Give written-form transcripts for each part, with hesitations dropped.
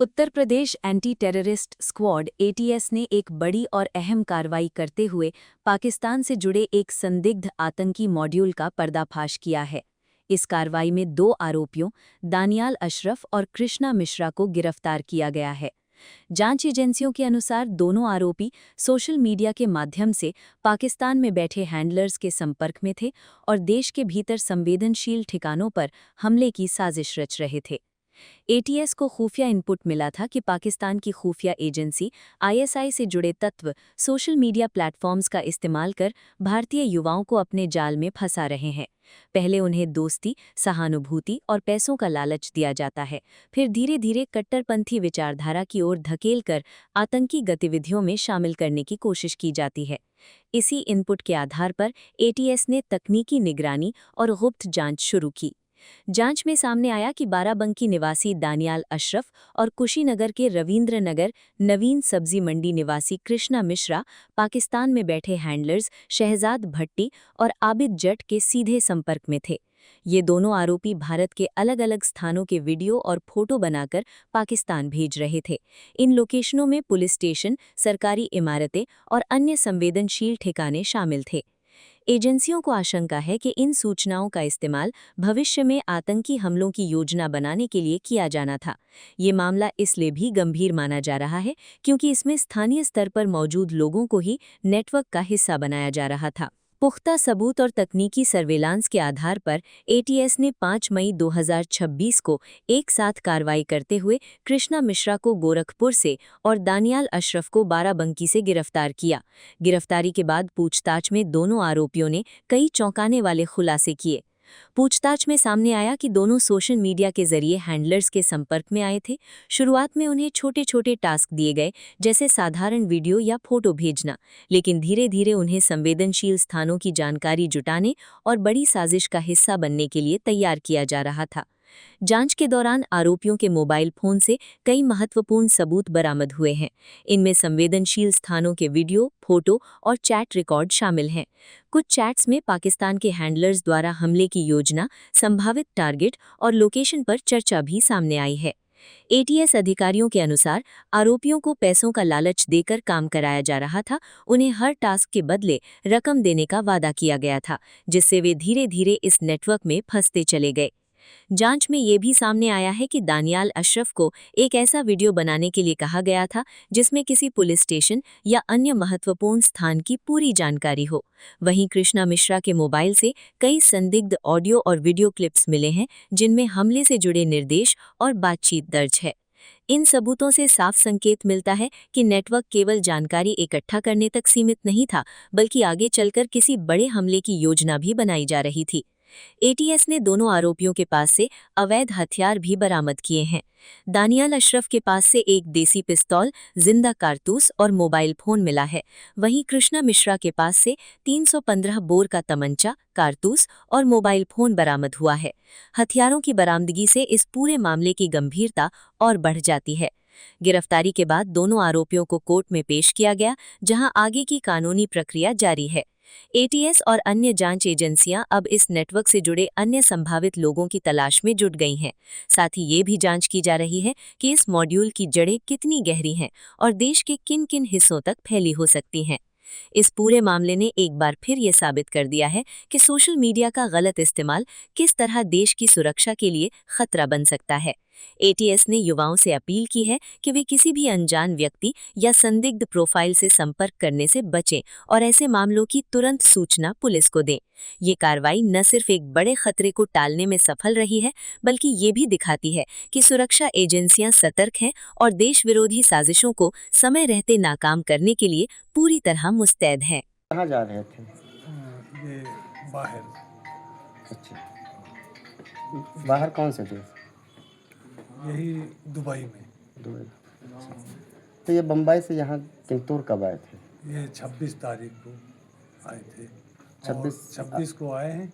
Uttar Pradesh anti terrorist squad ATS ने एक बड़ी और अहम कार्रवाई करते हुए पाकिस्तान से जुड़े एक संदिग्ध आतंकी मॉड्यूल का पर्दाफाश किया है। इस कार्रवाई में 2 आरोपियों दानियाल अशरफ और कृष्णा मिश्रा को गिरफ्तार किया गया है। जांच एजेंसियों के अनुसार दोनों आरोपी सोशल मीडिया के माध्यम से पाकिस्तान में बैठे हैंडलर्स के संपर्क में थे और देश के भीतर संवेदनशील ठिकानों पर हमले की साजिश रच रहे थे। एटीएस को खुफिया इनपुट मिला था कि पाकिस्तान की खुफिया एजेंसी आईएसआई से जुड़े तत्व सोशल मीडिया प्लेटफॉर्म्स का इस्तेमाल कर भारतीय युवाओं को अपने जाल में फंसा रहे हैं। पहले उन्हें दोस्ती, सहानुभूति और पैसों का लालच दिया जाता है, फिर धीरे धीरे कट्टरपंथी विचारधारा की ओर धकेलकर आतंकी गतिविधियों में शामिल करने की कोशिश की जाती है। इसी इनपुट के आधार पर एटीएस ने तकनीकी निगरानी और गुप्त जांच शुरू की। जांच में सामने आया कि बाराबंकी निवासी दानियाल अशरफ और कुशीनगर के रविंद्र नगर नवीन सब्जी मंडी निवासी कृष्णा मिश्रा पाकिस्तान में बैठे हैंडलर्स शहजाद भट्टी और आबिद जट के सीधे संपर्क में थे। ये दोनों आरोपी भारत के अलग अलग स्थानों के वीडियो और फोटो बनाकर पाकिस्तान भेज रहे थे। इन लोकेशनों में पुलिस स्टेशन, सरकारी इमारतें और अन्य संवेदनशील ठिकाने शामिल थे। एजेंसियों को आशंका है कि इन सूचनाओं का इस्तेमाल भविष्य में आतंकी हमलों की योजना बनाने के लिए किया जाना था। ये मामला इसलिए भी गंभीर माना जा रहा है क्योंकि इसमें स्थानीय स्तर पर मौजूद लोगों को ही नेटवर्क का हिस्सा बनाया जा रहा था। पुख्ता सबूत और तकनीकी सर्वेलांस के आधार पर एटीएस ने 5 मई 2026 को एक साथ कार्रवाई करते हुए कृष्णा मिश्रा को गोरखपुर से और दानियाल अशरफ को बाराबंकी से गिरफ्तार किया। गिरफ्तारी के बाद पूछताछ में दोनों आरोपियों ने कई चौंकाने वाले खुलासे किए। पूछताछ में सामने आया कि दोनों सोशल मीडिया के जरिए हैंडलर्स के संपर्क में आए थे। शुरुआत में उन्हें छोटे छोटे टास्क दिए गए, जैसे साधारण वीडियो या फोटो भेजना, लेकिन धीरे धीरे उन्हें संवेदनशील स्थानों की जानकारी जुटाने और बड़ी साजिश का हिस्सा बनने के लिए तैयार किया जा रहा था। जांच के दौरान आरोपियों के मोबाइल फोन से कई महत्वपूर्ण सबूत बरामद हुए हैं। इनमें संवेदनशील स्थानों के वीडियो, फोटो और चैट रिकॉर्ड शामिल हैं। कुछ चैट्स में पाकिस्तान के हैंडलर्स द्वारा हमले की योजना, संभावित टारगेट और लोकेशन पर चर्चा भी सामने आई है। एटीएस अधिकारियों के अनुसार आरोपियों को पैसों का लालच देकर काम कराया जा रहा था। उन्हें हर टास्क के बदले रकम देने का वादा किया गया था, जिससे वे धीरे धीरे इस नेटवर्क में फंसते चले गए। जांच में ये भी सामने आया है कि दानियाल अशरफ को एक ऐसा वीडियो बनाने के लिए कहा गया था जिसमें किसी पुलिस स्टेशन या अन्य महत्वपूर्ण स्थान की पूरी जानकारी हो। वहीं कृष्णा मिश्रा के मोबाइल से कई संदिग्ध ऑडियो और वीडियो क्लिप्स मिले हैं जिनमें हमले से जुड़े निर्देश और बातचीत दर्ज है। इन सबूतों से साफ संकेत मिलता है कि नेटवर्क केवल जानकारी इकट्ठा करने तक सीमित नहीं था, बल्कि आगे चलकर किसी बड़े हमले की योजना भी बनाई जा रही थी। एटीएस ने दोनों आरोपियों के पास से अवैध हथियार भी बरामद किए हैं। दानियाल अशरफ के पास से एक देसी पिस्तौल, जिंदा कारतूस और मोबाइल फोन मिला है। वहीं कृष्णा मिश्रा के पास से 315 बोर का तमंचा, कारतूस और मोबाइल फोन बरामद हुआ है। हथियारों की बरामदगी से इस पूरे मामले की गंभीरता और बढ़ जाती है। गिरफ्तारी के बाद दोनों आरोपियों को कोर्ट में पेश किया गया, जहां आगे की कानूनी प्रक्रिया जारी है। एटीएस और अन्य जांच एजेंसियां अब इस नेटवर्क से जुड़े अन्य संभावित लोगों की तलाश में जुट गई हैं। साथ ही ये भी जांच की जा रही है कि इस मॉड्यूल की जड़ें कितनी गहरी हैं और देश के किन किन हिस्सों तक फैली हो सकती हैं। इस पूरे मामले ने एक बार फिर ये साबित कर दिया है कि सोशल मीडिया का गलत इस्तेमाल किस तरह देश की सुरक्षा के लिए खतरा बन सकता है। एटीएस ने युवाओं से अपील की है कि वे किसी भी अनजान व्यक्ति या संदिग्ध प्रोफाइल से संपर्क करने से बचें और ऐसे मामलों की तुरंत सूचना पुलिस को दें। ये कार्रवाई न सिर्फ एक बड़े खतरे को टालने में सफल रही है, बल्कि ये भी दिखाती है कि सुरक्षा एजेंसियां सतर्क हैं और देश विरोधी साजिशों को समय रहते नाकाम करने के लिए पूरी तरह मुस्तैद हैं। कहाँ जा रहे थे? ये बाहर। अच्छा, बाहर कौन से देश? यही दुबई में। दुबई। तो ये बम्बई से यहाँ किंतूर कब आए थे? ये 26 तारीख को आए थे। 26 को आए हैं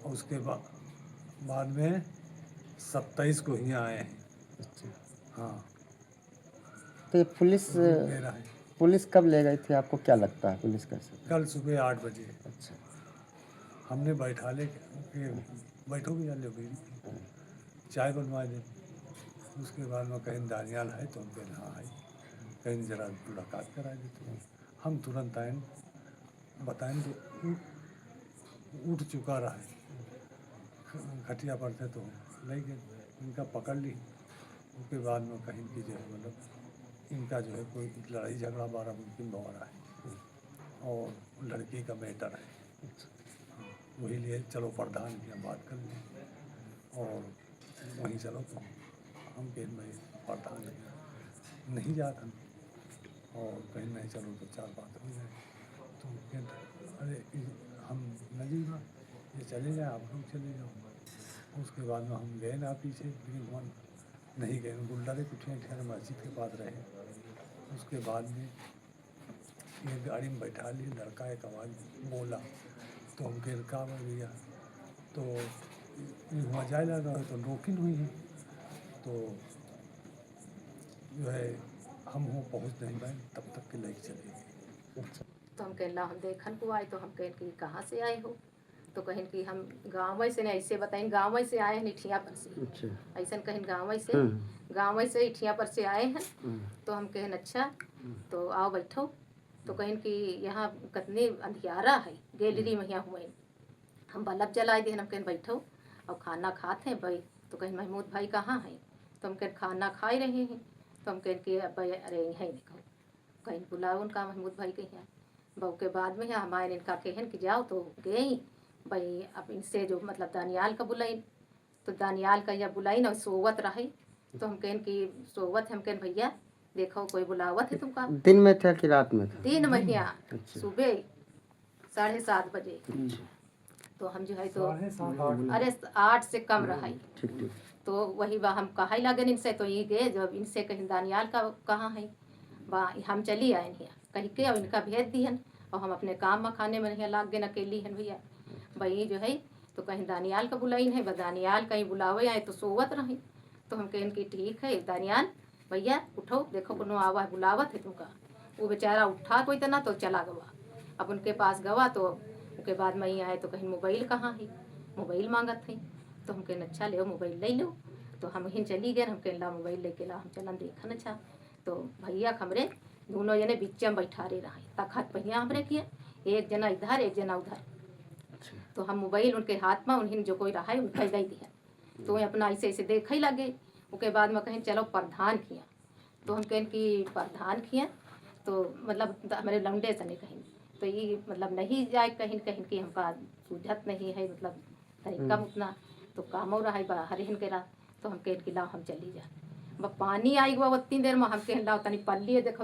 और उसके बाद में 27 को ही आए हैं। अच्छा। हाँ, तो ये मेरा है। पुलिस कब ले गई थी? आपको क्या लगता है पुलिस कैसे? कल सुबह 8 बजे अच्छा। हमने बैठा ले के बैठो भी जाने लगी, चाय बनवा दे। उसके बाद में कहीं दानियाल है तो हम कहें हाँ है, कहीं जरा मुलाकात करा देते हैं। हम तुरंत आए, बताएं तो उठ चुका रहा है खटिया पर थे, तो ले गए, इनका पकड़ ली। उसके बाद में कहीं की जो है मतलब इनका जो है कोई लड़ाई झगड़ा बाराबंकी में हो रहा है और लड़की का मैटर है, वही लिए चलो प्रधान की हम बात कर लें और वहीं चलो। तो हम कहें भाई प्रधान नहीं जाता और कहीं नहीं, चलो तो चार बात हो जाए। तो कहते अरे हम नहीं बा, ये चले जाए, आप लोग चले जाओ। उसके बाद में हम गए ना पीछे, लेकिन वहाँ नहीं गए, गुंडारे कुठिया ठहर मस्जिद के पास रहे। उसके बाद में ये गाड़ी में बैठा लिए, लड़का एक आवाज़ बोला तो हम कह का भैया, तो वहाँ जाए लगा तो नोकिन हुई है, तो जो है हम हो पहुँच नहीं पाए, तब तक के लेके चले गए। तो हम कहें ला हम देखन को आए, तो हम कहें कि कहाँ से आए हो, तो कहें कि हम गाँव से नहीं, ऐसे बताएं गाँव से आए हैं इठिया पर से। अच्छा। ऐसा कहें गाँव से इठिया पर से आए हैं। तो हम कहें अच्छा, तो आओ बैठो। तो कहें कि यहाँ कितने अंधियारा है, गैलरी में यहाँ हुए। हम बल्ब जलाए दे, हम कहें बैठो और खाना खाते हैं भाई। तो कहें महमूद भाई कहाँ हैं, तो हम कहें खाना खा ही रहे हैं। तो हम कहें कि अब अरे यहीं देखो, कहीं बुलाओ उनका महमूद भाई के यहाँ। बहू के बाद में हम आए, इनका कहन कि जाओ, तो गए भाई। अब इनसे जो मतलब दानियाल का बुलाई, तो दानियाल का यह बुलाई ना सोवत रहे। तो हम कहें कि सोवत, हम कहें भैया देखो कोई बुलावत है तुमका। दिन में था कि रात में था? दिन में यहाँ अच्छा। सुबह 7:30 बजे। तो हम जो है तो अरे 8 से कम रहा। ठीक ठीक। तो वही बा हम कहा लगन इनसे, तो ये गए जब इनसे कहीं दानियाल का कहाँ है बा, हम चली आए यहाँ कहीं के, अब इनका भेज दिहन और हम अपने काम में खाने में यहाँ लाग गए अकेली हन भैया भाई जो है। तो कहीं दानियाल का बुलाई है, दानियाल कहीं बुलावे आए तो सोवत रही। तो हम कहें कि ठीक है दानियाल भैया उठो, देखो कोनो आवा है बुलावत है तुमका। वो बेचारा उठा कोई तना तो चला गवा। अब उनके पास गवा तो उसके बाद में आए, तो कहीं मोबाइल कहाँ है, मोबाइल मांगत है। तो हम कहें अच्छा ले मोबाइल ले लो। तो हम हिन चली गए, हम कहें ला मोबाइल लेके ला, हम चलन देखन। अच्छा तो भैया हमरे दोनों जने बीच में बैठा रहे तखत पहिया हमरे किए, एक जना इधर एक जना उधर। तो हम मोबाइल उनके हाथ में उन्हें जो कोई रहा है उनका दे दिया। तो वह अपना ऐसे ऐसे देख ही लगे। उसके बाद में कहें चलो प्रधान किया। तो हम कहें कि प्रधान किया, तो मतलब हमारे लौंडे से नहीं कहें, तो ये मतलब नहीं जाए कहीं कहीं कि हमका सूझत नहीं है, मतलब तरीका उतना तो काम हो रहा है बाहर हिन के रात। तो हम कहें कि लाओ हम चली जा, पानी आई हुआ उतनी देर में हम कहें लाओ तनी पल्ली देखो